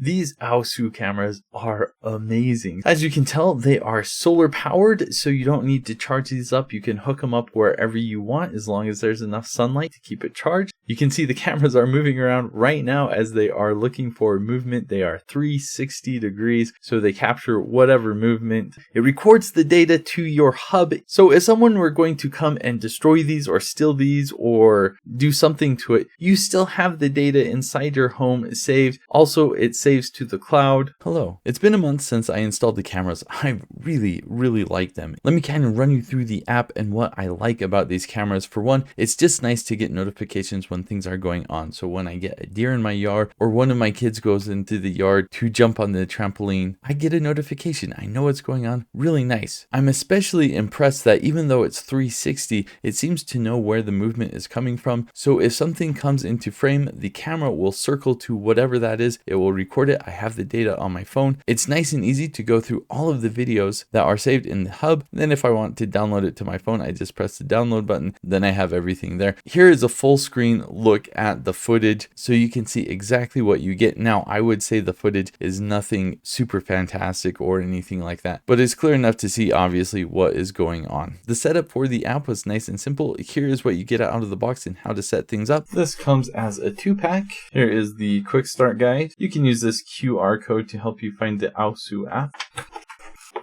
These AOSU cameras are amazing. As you can tell, they are solar powered, so you don't need to charge these up. You can hook them up wherever you want as long as there's enough sunlight to keep it charged. You can see the cameras are moving around right now as they are looking for movement. They are 360 degrees, so they capture whatever movement. It records the data to your hub. So if someone were going to come and destroy these or steal these or do something to it, you still have the data inside your home saved. Also, it saves to the cloud. Hello. It's been a month since I installed the cameras. I really like them. Let me kind of run you through the app and what I like about these cameras. For one, it's just nice to get notifications when things are going on. So when I get a deer in my yard or one of my kids goes into the yard to jump on the trampoline, I get a notification. I know what's going on. Really nice. I'm especially impressed that even though it's 360, it seems to know where the movement is coming from. So if something comes into frame, the camera will circle to whatever that is. It will record it. I have the data on my phone. It's nice and easy to go through all of the videos that are saved in the hub. Then if I want to download it to my phone, I just press the download button. Then I have everything there. Here is a full screen look at the footage so you can see exactly what you get. Now, I would say the footage is nothing super fantastic or anything like that, but it's clear enough to see obviously what is going on. The setup for the app was nice and simple. Here is what you get out of the box and how to set things up. This comes as a 2-pack. Here is the quick start guide. You can use this QR code to help you find the AOSU app.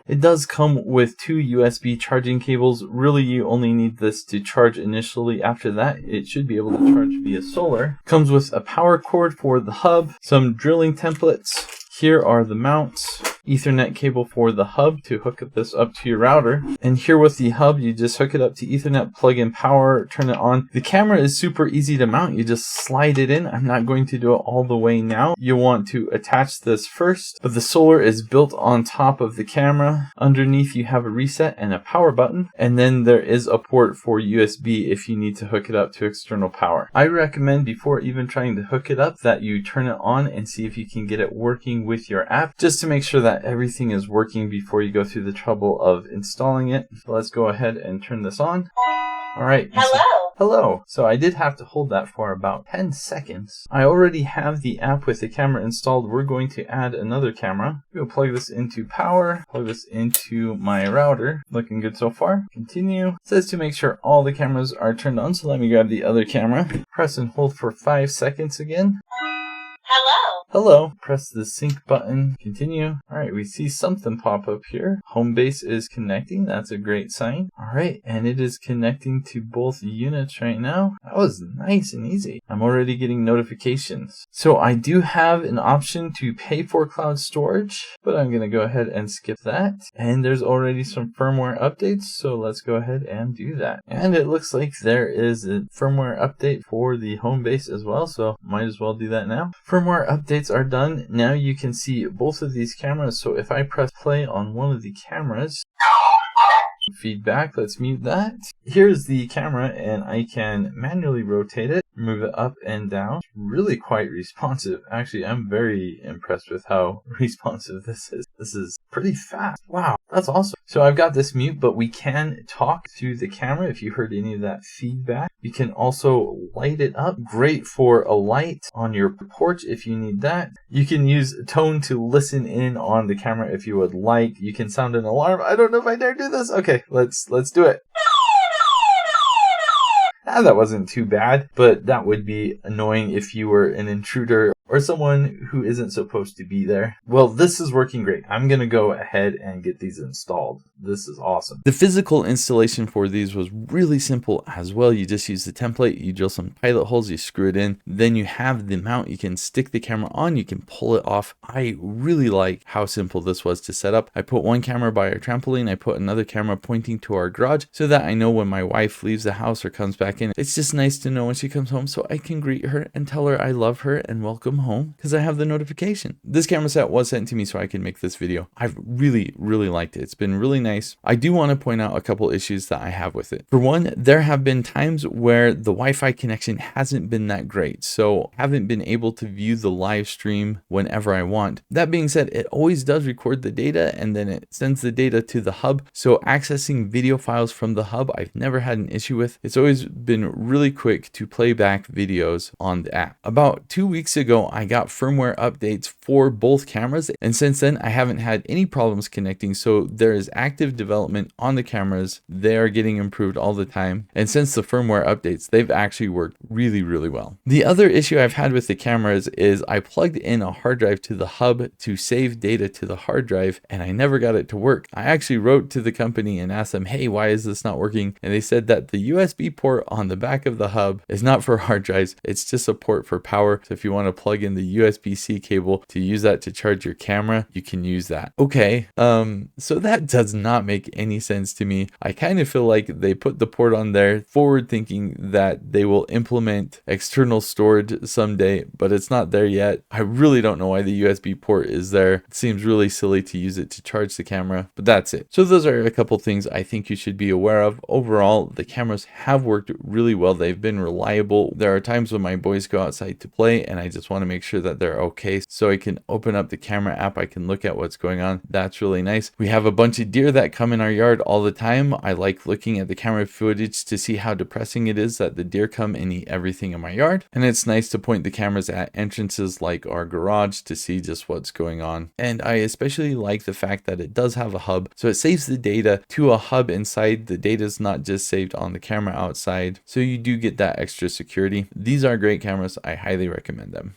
It does come with 2 USB charging cables. Really, you only need this to charge initially. After that, it should be able to charge via solar. Comes with a power cord for the hub, some drilling templates. Here are the mounts. Ethernet cable for the hub to hook this up to your router. And here with the hub, you just hook it up to Ethernet, plug in power, turn it on. The camera is super easy to mount. You just slide it in. I'm not going to do it all the way now. You'll want to attach this first, but the solar is built on top of the camera. Underneath you have a reset and a power button. And then there is a port for USB if you need to hook it up to external power. I recommend before even trying to hook it up that you turn it on and see if you can get it working with your app, just to make sure that everything is working before you go through the trouble of installing it. So let's go ahead and turn this on. All right. Hello. So I did have to hold that for about 10 seconds. I already have the app with the camera installed. We're going to add another camera. We'll plug this into power, plug this into my router. Looking good so far. Continue. It says to make sure all the cameras are turned on. So let me grab the other camera. Press and hold for 5 seconds again. Hello. Press the sync button. Continue. All right, we see something pop up here. Home base is connecting. That's a great sign. All right, and it is connecting to both units right now. That was nice and easy. I'm already getting notifications. So I do have an option to pay for cloud storage, but I'm going to go ahead and skip that. And there's already some firmware updates, so let's go ahead and do that. And it looks like there is a firmware update for the home base as well, so might as well do that now. Firmware updates are done. Now you can see both of these cameras. So if I press play on one of the cameras, feedback, let's mute that. Here's the camera and I can manually rotate it, move it up and down. Really quite responsive. Actually, I'm very impressed with how responsive this is. This is pretty fast. Wow, that's awesome. So I've got this mute, but we can talk through the camera if you heard any of that feedback. You can also light it up. Great for a light on your porch if you need that. You can use tone to listen in on the camera if you would like. You can sound an alarm. I don't know if I dare do this. Okay, let's do it. That wasn't too bad, but that would be annoying if you were an intruder or someone who isn't supposed to be there. Well, this is working great. I'm going to go ahead and get these installed. This is awesome. The physical installation for these was really simple as well. You just use the template, you drill some pilot holes, you screw it in, then you have the mount. You can stick the camera on, you can pull it off. I really like how simple this was to set up. I put one camera by our trampoline, I put another camera pointing to our garage so that I know when my wife leaves the house or comes back in. It's just nice to know when she comes home so I can greet her and tell her I love her and welcome home because I have the notification. This camera set was sent to me so I can make this video. I've really liked it. It's been really nice. I do want to point out a couple issues that I have with it. For one, there have been times where the Wi-Fi connection hasn't been that great, so I haven't been able to view the live stream whenever I want. That being said, it always does record the data and then it sends the data to the hub. So accessing video files from the hub, I've never had an issue with. It's always been really quick to play back videos on the app. About 2 weeks ago, I got firmware updates for both cameras, and since then I haven't had any problems connecting. So there is active development on the cameras. They are getting improved all the time, and since the firmware updates, they've actually worked really, really well. The other issue I've had with the cameras is I plugged in a hard drive to the hub to save data to the hard drive, and I never got it to work. I actually wrote to the company and asked them, hey, why is this not working? And they said that the USB port on the back of the hub is not for hard drives. It's just a port for power. So if you want to plug in the USB-C cable to use that to charge your camera, you can use that. Okay, so that does not make any sense to me. I kind of feel like they put the port on there forward thinking that they will implement external storage someday, but it's not there yet. I really don't know why the USB port is there. It seems really silly to use it to charge the camera, but that's it. So those are a couple things I think you should be aware of. Overall, the cameras have worked really well. They've been reliable. There are times when my boys go outside to play and I just want to make sure that they're okay. So I can open up the camera app. I can look at what's going on. That's really nice. We have a bunch of deer that come in our yard all the time. I like looking at the camera footage to see how depressing it is that the deer come and eat everything in my yard. And it's nice to point the cameras at entrances like our garage to see just what's going on. And I especially like the fact that it does have a hub. So it saves the data to a hub inside. The data is not just saved on the camera outside. So you do get that extra security. These are great cameras. I highly recommend them.